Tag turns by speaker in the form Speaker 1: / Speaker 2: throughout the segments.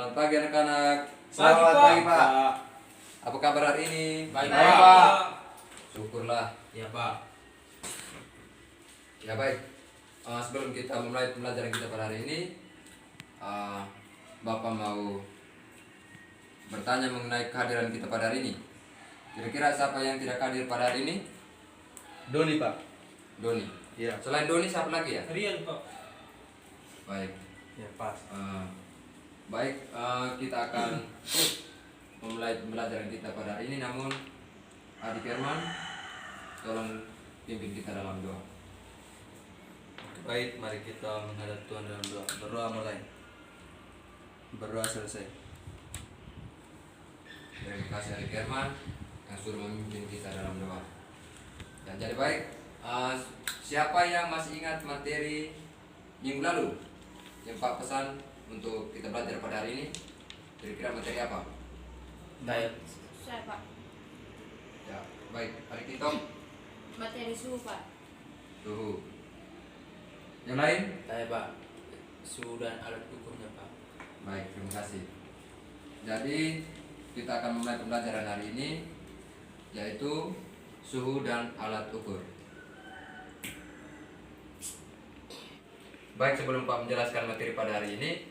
Speaker 1: Selamat pagi anak-anak.
Speaker 2: Selamat pagi, Pak.
Speaker 1: Apa kabar hari ini?
Speaker 2: Baik,
Speaker 3: Pak.
Speaker 1: Syukurlah.
Speaker 3: Ya Pak.
Speaker 1: Ya baik. Sebelum kita memulai pembelajaran kita pada hari ini, Bapak mau bertanya mengenai kehadiran kita pada hari ini. Kira-kira siapa yang tidak hadir pada hari ini?
Speaker 2: Doni, Pak.
Speaker 1: Doni.
Speaker 2: Iya.
Speaker 1: Selain Doni siapa lagi ya?
Speaker 3: Rian Pak.
Speaker 1: Baik.
Speaker 2: Ya, pas.
Speaker 1: Baik, kita akan memulai pembelajaran kita pada hari ini. Namun Adik Herman, tolong pimpin kita dalam doa.
Speaker 2: Baik, mari kita menghadap Tuhan dalam doa. Berdoa mulai. Berdoa selesai.
Speaker 1: Terima kasih Adik Herman yang sudah memimpin kita dalam doa. Dan jadi baik, siapa yang masih ingat materi minggu lalu yang Pak pesan untuk kita belajar pada hari ini? Kira-kira materi apa?
Speaker 4: Saya Pak,
Speaker 1: Ya, baik. Adik Tito,
Speaker 4: materi suhu Pak.
Speaker 1: suhu. Yang lain?
Speaker 3: Saya Pak. Suhu dan alat ukurnya Pak.
Speaker 1: Baik, terima kasih. Jadi kita akan mulai pembelajaran hari ini, yaitu suhu dan alat ukur. Baik, sebelum Pak menjelaskan materi pada hari ini,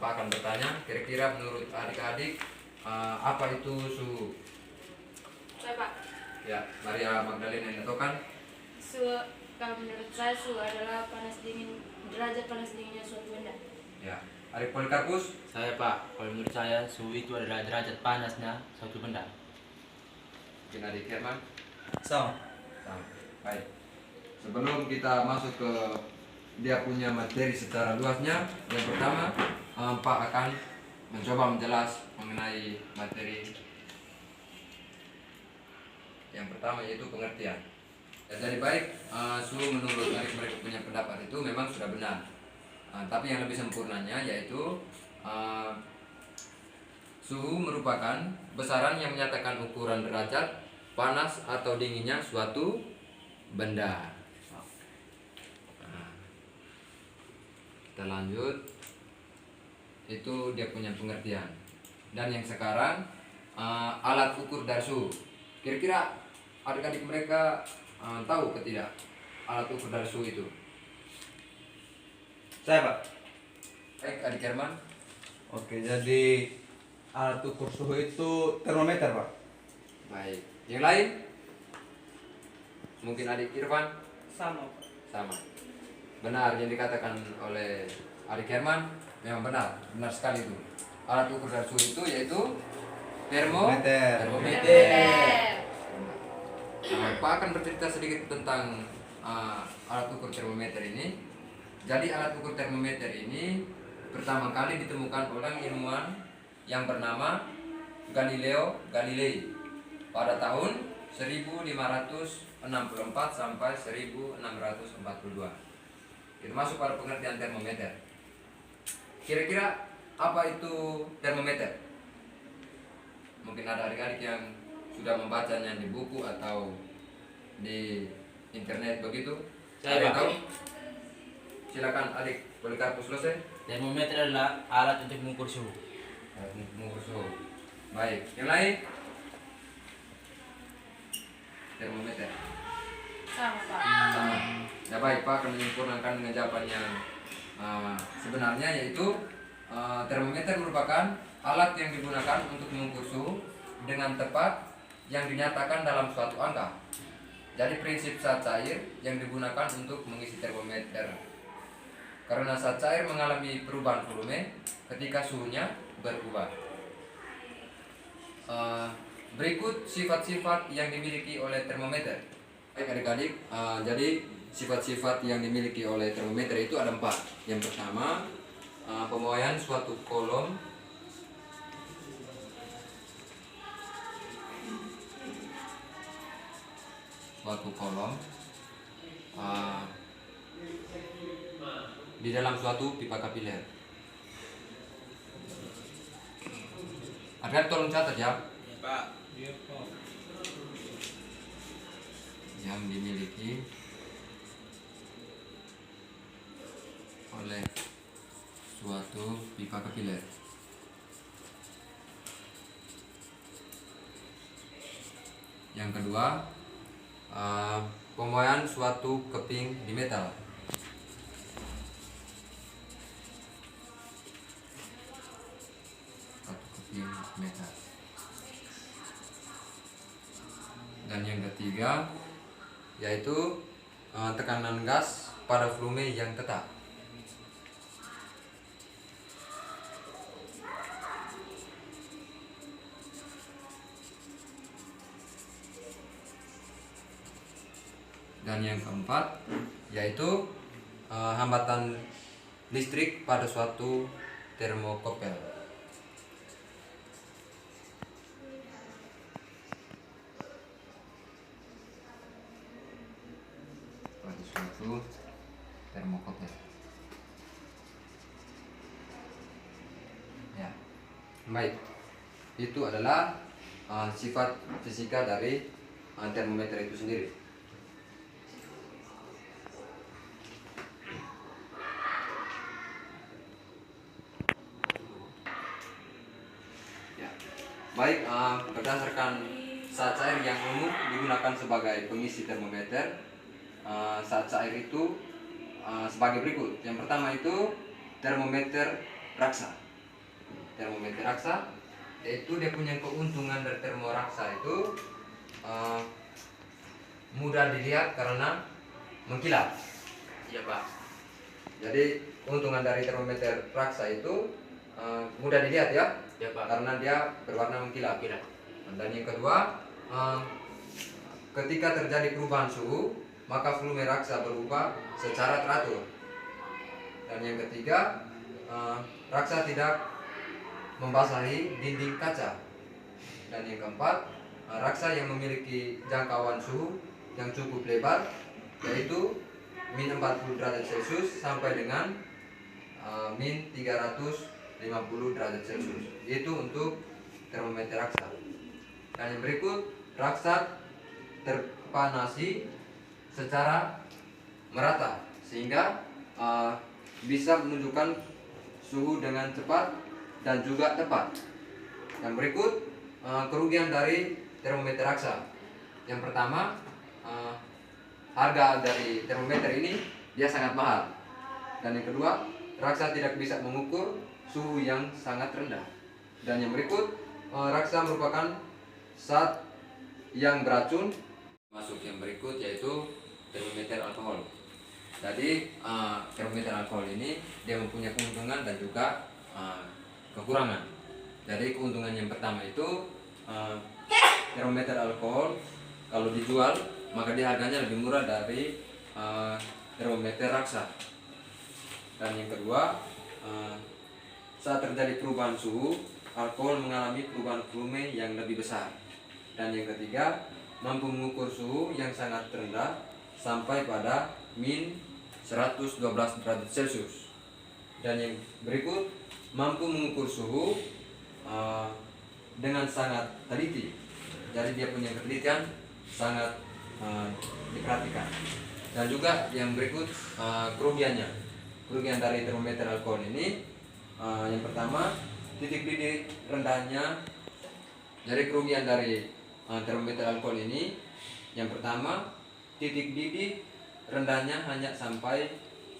Speaker 1: Pak akan bertanya, kira-kira menurut adik-adik apa itu suhu?
Speaker 4: Saya Pak,
Speaker 1: Ya, Maria Magdalena yang kan?
Speaker 4: suhu kalau menurut saya suhu adalah panas dingin, derajat panas dinginnya suatu benda.
Speaker 1: Ya, Adik Polikarpus?
Speaker 3: Saya Pak. Kalau menurut saya suhu itu adalah derajat panasnya suatu benda.
Speaker 1: Mungkin Adik Herman?
Speaker 2: Sama.
Speaker 1: Sama. Baik. Sebelum kita masuk ke dia punya materi secara luasnya, yang pertama Pak akan mencoba menjelas mengenai materi yang pertama, yaitu pengertian. Dan jadi baik, suhu menurut adik mereka punya pendapat itu memang sudah benar. Tapi yang lebih sempurnanya yaitu suhu merupakan besaran yang menyatakan ukuran derajat panas atau dinginnya suatu benda. Kita lanjut. Itu dia punya pengertian. Dan yang sekarang alat ukur dari suhu. Kira-kira adik-adik mereka tahu ke tidak alat ukur dari suhu itu?
Speaker 2: Saya, Pak.
Speaker 1: Baik, Adik Herman.
Speaker 2: Oke, jadi alat ukur suhu itu termometer, Pak.
Speaker 1: Baik. Yang lain? Mungkin Adik Irfan?
Speaker 4: Sama Pak.
Speaker 1: Sama. Benar yang dikatakan oleh Adik Herman, memang benar sekali itu. Alat ukur dari suhu itu yaitu
Speaker 2: Termometer.
Speaker 1: termometer. Pak akan bercerita sedikit tentang alat ukur termometer ini. Jadi alat ukur termometer ini pertama kali ditemukan oleh ilmuwan yang bernama Galileo Galilei pada tahun 1564 sampai 1642. Kita masuk pada pengertian termometer. Kira-kira apa itu termometer? Mungkin ada adik-adik yang sudah membacanya di buku atau di internet begitu.
Speaker 3: Saya,
Speaker 1: Ada yang
Speaker 3: Pak.
Speaker 1: tahu? Silakan Adik Polikarpus selesai.
Speaker 3: Termometer adalah alat untuk mengukur suhu.
Speaker 1: Mengukur suhu. Baik, yang lain? Termometer.
Speaker 4: Sama Pak.
Speaker 1: Sama. Ya baik, Pak akan menyempurnakan dengan jawaban yang sebenarnya, yaitu termometer merupakan alat yang digunakan untuk mengukur suhu dengan tepat yang dinyatakan dalam suatu angka. Jadi prinsip zat cair yang digunakan untuk mengisi termometer. Karena zat cair mengalami perubahan volume ketika suhunya berubah. Berikut sifat-sifat yang dimiliki oleh termometer. Baik adik-adik, jadi sifat-sifat yang dimiliki oleh termometer itu ada 4. Yang pertama, pemuaian suatu kolom di dalam suatu pipa kapiler. Adik tolong catat ya.
Speaker 3: Pak.
Speaker 1: Yang dimiliki oleh suatu pipa kapiler. Yang kedua, pemoyaan suatu keping di metal. Suatu keping metal. Dan yang ketiga yaitu tekanan gas pada volume yang tetap. Dan yang keempat yaitu hambatan listrik pada suatu termokopel. Pada suatu termokopel. Ya, baik. Itu adalah sifat fisika dari termometer itu sendiri. Baik, berdasarkan saat cair yang umum digunakan sebagai pengisi termometer, saat cair itu sebagai berikut. Yang pertama itu termometer raksa. Termometer raksa yaitu dia punya keuntungan dari termoraksa itu mudah dilihat karena mengkilap.
Speaker 3: Iya Pak.
Speaker 1: Jadi keuntungan dari termometer raksa itu mudah dilihat ya.
Speaker 3: Iya Pak.
Speaker 1: Karena dia berwarna mengkilap. Dan yang kedua, ketika terjadi perubahan suhu, maka volume raksa berubah secara teratur. Dan yang ketiga, raksa tidak membasahi dinding kaca. Dan yang keempat, raksa yang memiliki jangkauan suhu yang cukup lebar, yaitu min 40 derajat Celcius sampai dengan min 350 derajat Celcius. Itu untuk termometer raksa. Dan yang berikut, raksa terpanasi secara merata sehingga bisa menunjukkan suhu dengan cepat dan juga tepat. Yang berikut, kerugian dari termometer raksa. Yang pertama, harga dari termometer ini dia sangat mahal. Dan yang kedua, raksa tidak bisa mengukur suhu yang sangat rendah. Dan yang berikut, raksa merupakan zat yang beracun. Masuk yang berikut yaitu termometer alkohol. Jadi termometer alkohol ini dia mempunyai keuntungan dan juga kekurangan. Jadi keuntungan yang pertama itu termometer alkohol kalau dijual maka dia harganya lebih murah dari termometer raksa. Dan yang kedua, saat terjadi perubahan suhu, alkohol mengalami perubahan volume yang lebih besar. Dan yang ketiga, mampu mengukur suhu yang sangat rendah sampai pada min 112 derajat Celcius. Dan yang berikut, mampu mengukur suhu dengan sangat teliti. Jadi dia punya ketelitian sangat diperhatikan. Dan juga yang berikut kerugiannya. Kerugian dari termometer alkohol ini yang pertama, titik didih rendahnya. Jadi kerugian dari termometer alkohol ini yang pertama, titik didih rendahnya hanya sampai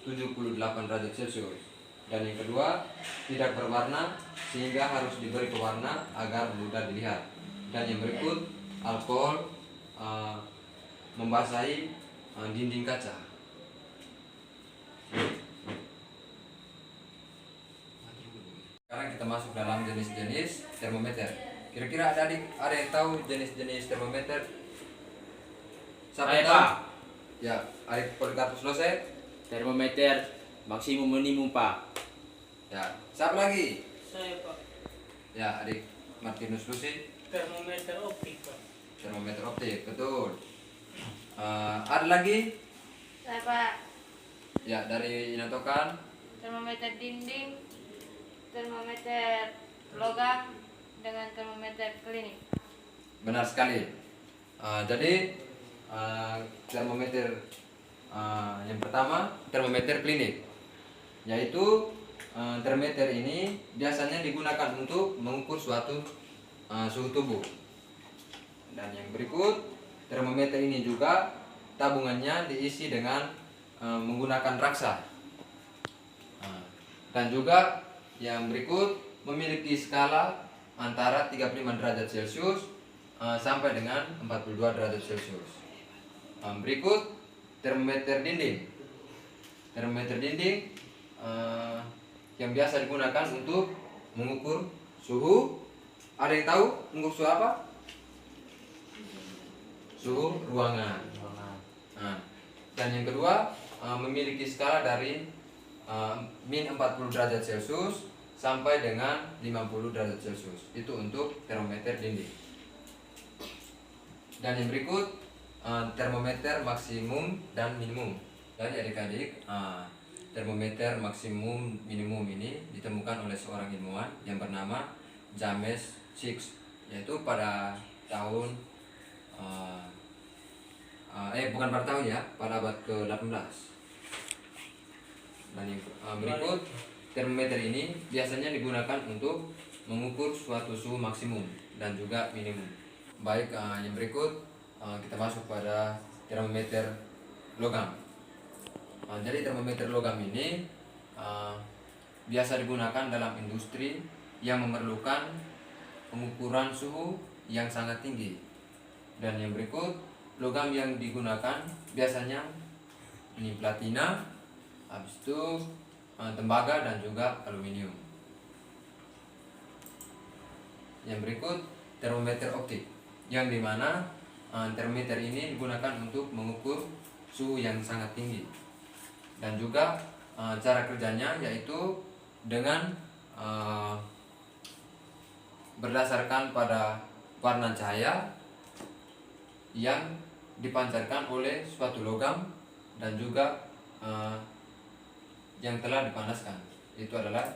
Speaker 1: 78 derajat Celcius. Dan yang kedua, tidak berwarna sehingga harus diberi pewarna agar mudah dilihat. Dan yang berikut, alkohol membasahi dinding kaca. Sekarang kita masuk dalam jenis-jenis termometer. Kira-kira ada yang tahu jenis-jenis termometer? Siapa yang tahu?
Speaker 3: Pak.
Speaker 1: Ya, Arif Polikarpus Lose.
Speaker 3: Termometer maksimum minimum Pak.
Speaker 1: Ya, siapa lagi?
Speaker 5: Saya Pak,
Speaker 1: Ya, Adik Martinus Lusi.
Speaker 5: termometer optik Pak.
Speaker 1: Termometer optik, betul. Ada lagi?
Speaker 4: Saya Pak,
Speaker 1: Ya, dari Inatokan.
Speaker 4: termometer dinding, termometer logam, dengan termometer klinik.
Speaker 1: Benar sekali. Jadi termometer yang pertama termometer klinik, yaitu termometer ini biasanya digunakan untuk mengukur suatu suhu tubuh. Dan yang berikut termometer ini juga tabungannya diisi dengan menggunakan raksa. Dan juga yang berikut memiliki skala antara 35 derajat Celcius sampai dengan 42 derajat Celcius. Berikut termometer dinding. Termometer dinding yang biasa digunakan untuk mengukur suhu. Ada yang tahu mengukur suhu apa? Suhu ruangan. Dan yang kedua memiliki skala dari min 40 derajat Celcius sampai dengan 50 derajat Celcius. Itu untuk termometer dinding. Dan yang berikut termometer maksimum dan minimum. Jadi adik-adik, termometer maksimum minimum ini ditemukan oleh seorang ilmuwan yang bernama James Chicks, yaitu pada tahun bukan pada tahun ya, pada abad ke-18. Dan yang berikut termometer ini biasanya digunakan untuk mengukur suatu suhu maksimum dan juga minimum. Baik, yang berikut kita masuk pada termometer logam. Jadi termometer logam ini biasa digunakan dalam industri yang memerlukan pengukuran suhu yang sangat tinggi. Dan yang berikut logam yang digunakan biasanya ini platina, habis itu tembaga dan juga aluminium. Yang berikut termometer optik, yang dimana termometer ini digunakan untuk mengukur suhu yang sangat tinggi. Dan juga cara kerjanya yaitu dengan berdasarkan pada warna cahaya yang dipancarkan oleh suatu logam dan juga yang telah dipanaskan. Itu adalah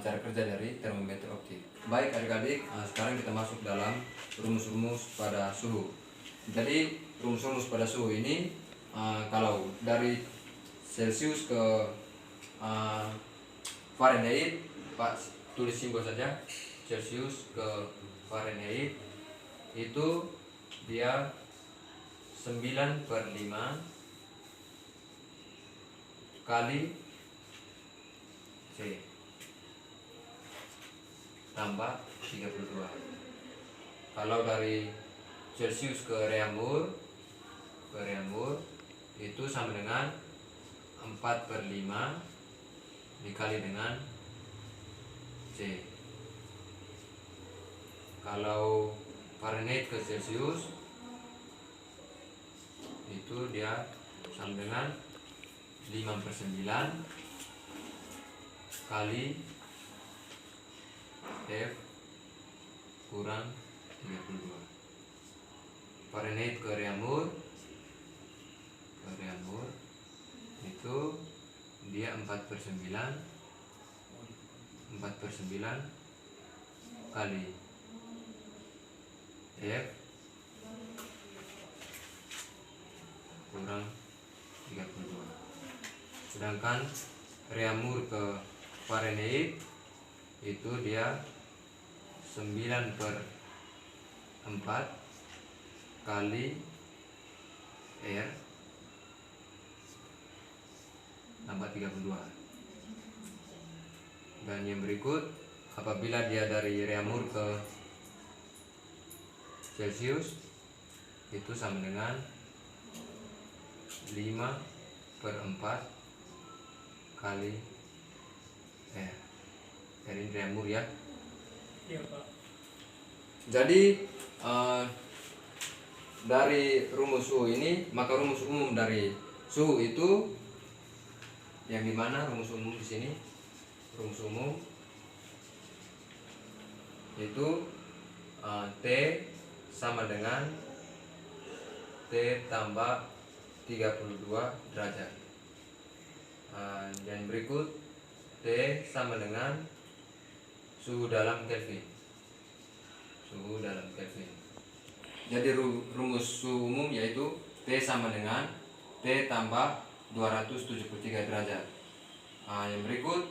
Speaker 1: cara kerja dari termometer optik. Baik adik-adik, sekarang kita masuk dalam rumus-rumus pada suhu. Jadi rumus-rumus pada suhu ini kalau dari Celcius ke Fahrenheit, Pak tulis simbol saja. Celcius ke Fahrenheit itu dia 9/5 kali C tambah 32. Kalau dari Celcius ke Reaumur itu sama dengan 4/5 dikali dengan C. Kalau Fahrenheit ke Celcius itu dia sama dengan 5/9 kali F kurang 32. Fahrenheit ke Reaumur itu dia 4/9 kali F kurang 32. Sedangkan Reaumur ke Fahrenheit itu dia 9/4 kali R tambah 32. Dan yang berikut apabila dia dari Reaumur ke Celcius itu sama dengan 5/4 kali R. Ini Reaumur ya.
Speaker 5: Iya Pak.
Speaker 1: Jadi dari rumus suhu ini, maka rumus umum dari suhu itu yang dimana rumus umum di sini, rumus umum itu T sama dengan T tambah 32 derajat. Dan berikut T sama dengan suhu dalam Kelvin. Suhu dalam Kelvin. Jadi rumus suhu umum yaitu T sama dengan T tambah 273 derajat. Yang berikut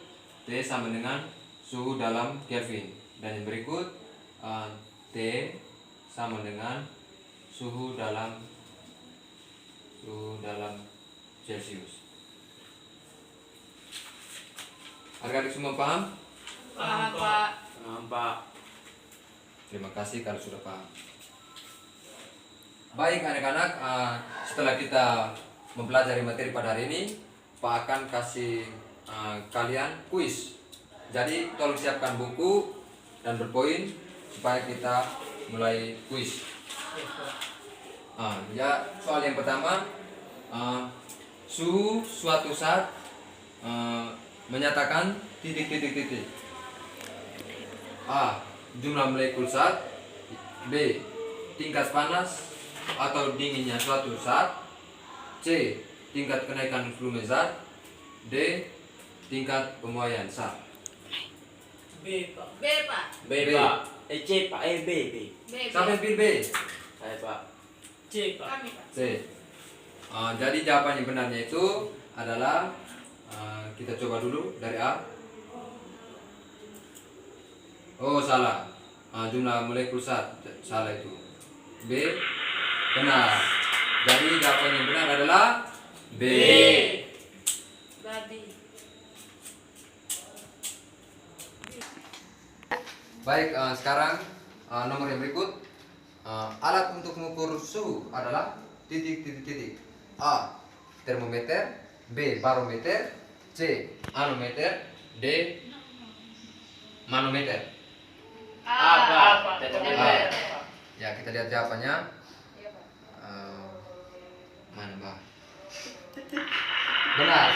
Speaker 1: T sama dengan suhu dalam Kelvin. Dan yang berikut T sama dengan suhu dalam Celcius. Adik-adik semua paham?
Speaker 4: Paham, Pak.
Speaker 3: Pak.
Speaker 1: Terima kasih kalau sudah paham. Baik anak-anak, setelah kita mempelajari materi pada hari ini, Pak akan kasih kalian kuis. Jadi tolong siapkan buku dan berpoin supaya kita mulai kuis. Ya, soal yang pertama, suhu suatu saat menyatakan titik. A. Jumlah molekul zat. B. Tingkat panas atau dinginnya suatu zat. C. Tingkat kenaikan volume zat. D. Tingkat pemuaian zat.
Speaker 5: B, Pak.
Speaker 4: B, Pak.
Speaker 3: B,
Speaker 1: B.
Speaker 3: Pak. C, Pak. B.
Speaker 4: B.
Speaker 1: Siapa yang pilih B?
Speaker 3: Saya, Pak.
Speaker 5: C, Pak.
Speaker 4: Kami, Pak.
Speaker 1: C. Jadi jawaban yang benarnya itu adalah kita coba dulu dari A. Oh, salah. Jumlah molekul zat, salah itu. B. Benar. Jadi jawaban yang benar adalah B.
Speaker 4: Babi.
Speaker 1: Baik, sekarang nomor yang berikut. Alat untuk mengukur suhu adalah titik. A. Termometer. B. Barometer. C. Anometer. D. Manometer.
Speaker 3: Apa?
Speaker 1: A. Ya, kita lihat jawabannya.
Speaker 4: Iya, Pak.
Speaker 1: Mana, Mbak? Benar.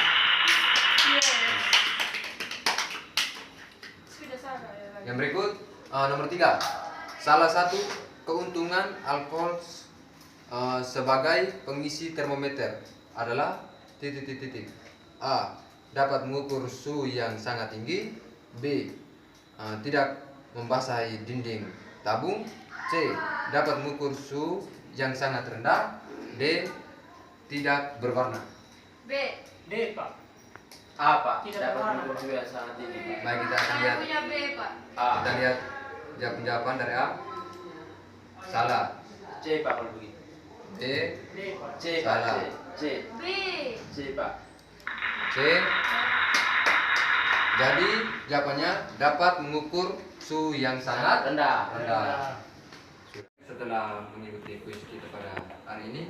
Speaker 4: Sudah salah ya, Pak.
Speaker 1: Yang berikut nomor 3. Salah satu keuntungan alkohol sebagai pengisi termometer adalah titik. A. Dapat mengukur suhu yang sangat tinggi. B. Tidak membasahi dinding tabung. C. Dapat mengukur suhu yang sangat rendah. D. Tidak berwarna.
Speaker 4: B.
Speaker 5: D, Pak.
Speaker 3: Apa?
Speaker 5: Tidak
Speaker 3: Dapat
Speaker 5: berwarna.
Speaker 3: mengukur suhu yang sangat tinggi, Pak.
Speaker 1: Baik, kita akan
Speaker 4: Saya
Speaker 1: lihat.
Speaker 4: punya B, Pak.
Speaker 3: A.
Speaker 1: Kita lihat jawaban dari A. Salah.
Speaker 3: C, Pak, kalau begitu.
Speaker 1: D.
Speaker 5: D, Pak.
Speaker 3: C, Pak.
Speaker 1: Salah.
Speaker 3: C.
Speaker 4: B.
Speaker 3: C, Pak.
Speaker 1: C. Jadi jawabannya dapat mengukur suhu yang sangat
Speaker 3: rendah.
Speaker 1: rendah. Setelah mengikuti kuis kita pada hari ini,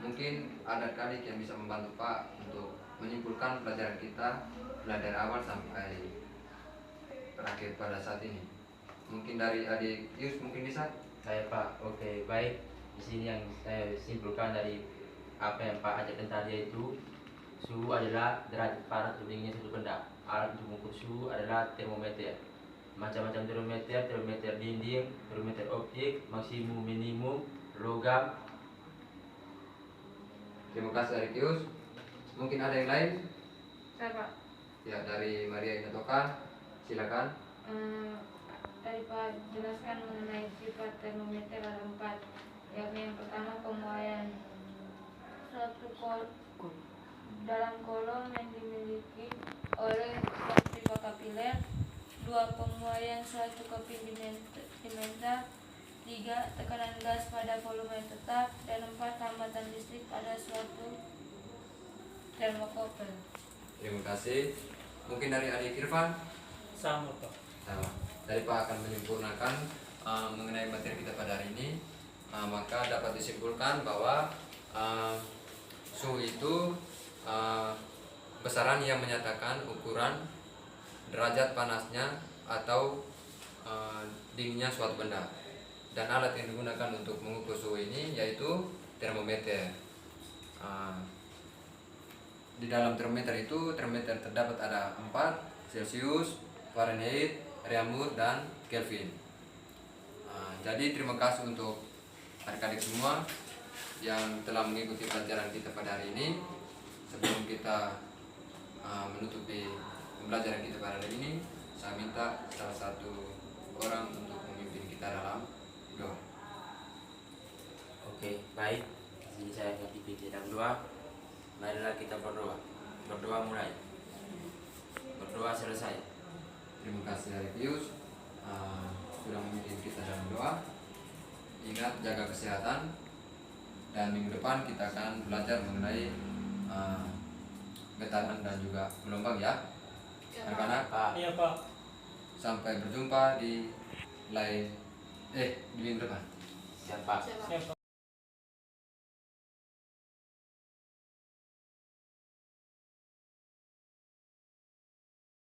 Speaker 1: mungkin ada adik yang bisa membantu Pak untuk menyimpulkan pelajaran kita mulai dari awal sampai terakhir pada saat ini. Mungkin dari adik Yus mungkin bisa.
Speaker 3: Saya, Pak. Oke, baik. Di sini yang saya simpulkan dari apa yang Pak ajarkan tadi itu, suhu adalah derajat panas atau dinginnya suatu benda. Alat untuk mengukur suhu adalah termometer. Macam-macam termometer dinding, termometer optik, maksimum, minimum, logam.
Speaker 1: Terima kasih adik Yus. Mungkin ada yang lain?
Speaker 4: Saya, Pak.
Speaker 1: Ya, dari Maria Inatoka, silakan.
Speaker 4: Tadi Pak jelaskan mengenai sifat termometer ada 4, yakni yang pertama pemuaian suatu dalam kolom yang dimiliki oleh suatu pipa kapiler. 2. Pemuaian suatu kopi dimensal. 3. Tekanan gas pada volume yang tetap. Dan 4. Hambatan listrik pada suatu termokouple.
Speaker 1: Terima kasih. Mungkin dari adik Irfan.
Speaker 5: Sama, Pak.
Speaker 1: Nah, dari Pak akan menyempurnakan mengenai materi kita pada hari ini. Maka dapat disimpulkan bahwa suhu itu besaran yang menyatakan ukuran derajat panasnya atau dinginnya suatu benda. Dan alat yang digunakan untuk mengukur suhu ini yaitu termometer. Di dalam termometer itu terdapat ada 4: Celcius, Fahrenheit, Reaumur, dan Kelvin. Jadi terima kasih untuk adik-adik semua yang telah mengikuti pelajaran kita pada hari ini. Sebelum kita menutupi pembelajaran kita pada hari ini, saya minta salah satu orang untuk memimpin kita dalam doa.
Speaker 3: Oke, baik. Di sini saya akan pimpin dalam doa. Marilah kita berdoa. Berdoa mulai. Berdoa selesai.
Speaker 1: Terima kasih dari Pius sudah memimpin kita dalam doa. ingat jaga kesehatan, dan minggu depan kita akan belajar mengenai getaran dan juga gelombang ya. Anak-anak,
Speaker 3: Pak.
Speaker 5: Iya Pak.
Speaker 1: sampai berjumpa di lain di minggu depan.
Speaker 3: Siap Pak.
Speaker 4: Siapa?
Speaker 5: Siap Pak.